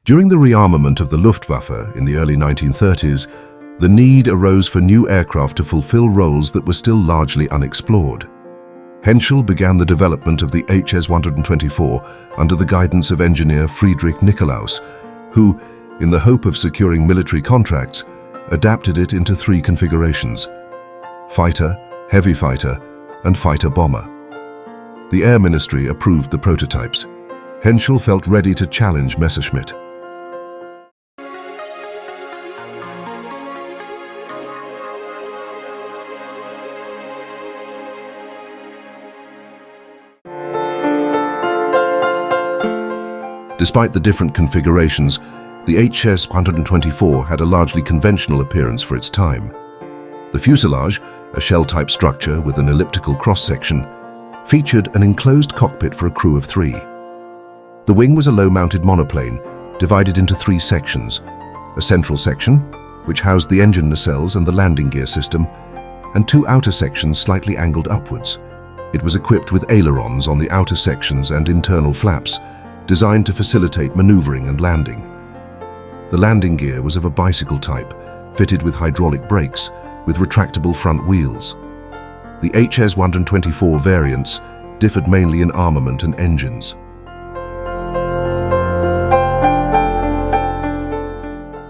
During the rearmament of the Luftwaffe in the early 1930s, the need arose for new aircraft to fulfill roles that were still largely unexplored. Henschel began the development of the HS-124 under the guidance of engineer Friedrich Nikolaus, who, in the hope of securing military contracts, adapted it into 3 configurations: fighter, heavy fighter, and fighter bomber. The Air Ministry approved the prototypes. Henschel felt ready to challenge Messerschmitt. Despite the different configurations, the HS-124 had a largely conventional appearance for its time. The fuselage, a shell-type structure with an elliptical cross-section, featured an enclosed cockpit for a crew of 3. The wing was a low-mounted monoplane, divided into 3 sections: a central section, which housed the engine nacelles and the landing gear system, and 2 outer sections slightly angled upwards. It was equipped with ailerons on the outer sections and internal flaps, designed to facilitate maneuvering and landing. The landing gear was of a bicycle type, fitted with hydraulic brakes, with retractable front wheels. The HS-124 variants differed mainly in armament and engines.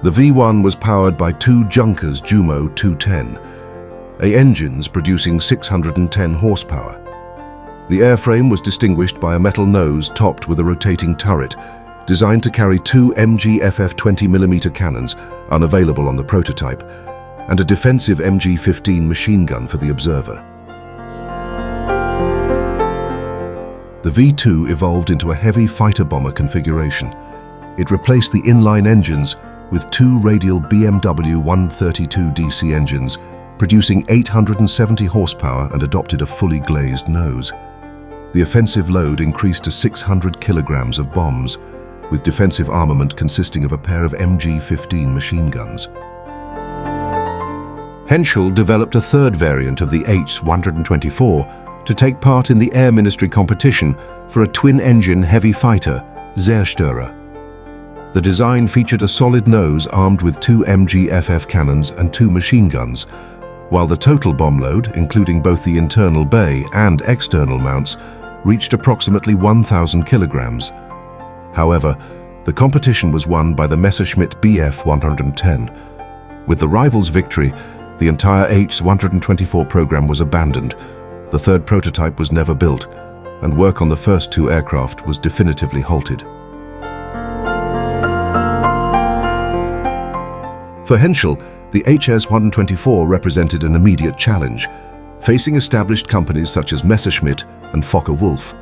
The V1 was powered by 2 Junkers Jumo 210, engines producing 610 horsepower. The airframe was distinguished by a metal nose topped with a rotating turret, designed to carry 2 MG-FF 20mm cannons, unavailable on the prototype, and a defensive MG-15 machine gun for the observer. The V2 evolved into a heavy fighter-bomber configuration. It replaced the inline engines with 2 radial BMW 132 DC engines, producing 870 horsepower, and adopted a fully glazed nose. The offensive load increased to 600 kilograms of bombs, with defensive armament consisting of a pair of MG-15 machine guns. Henschel developed a 3rd variant of the HS-124 to take part in the Air Ministry competition for a twin-engine heavy fighter, Zerstörer. The design featured a solid nose armed with 2 MG-FF cannons and 2 machine guns, while the total bomb load, including both the internal bay and external mounts, reached approximately 1,000 kilograms. However, the competition was won by the Messerschmitt Bf 110. With the rivals' victory, the entire HS-124 program was abandoned. The 3rd prototype was never built, and work on the first 2 aircraft was definitively halted. For Henschel, the HS-124 represented an immediate challenge, facing established companies such as Messerschmitt and Focke-Wulf.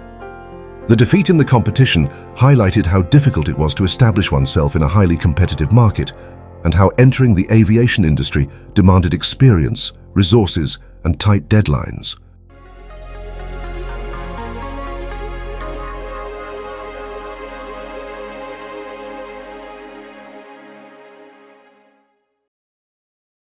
The defeat in the competition highlighted how difficult it was to establish oneself in a highly competitive market, and how entering the aviation industry demanded experience, resources, and tight deadlines.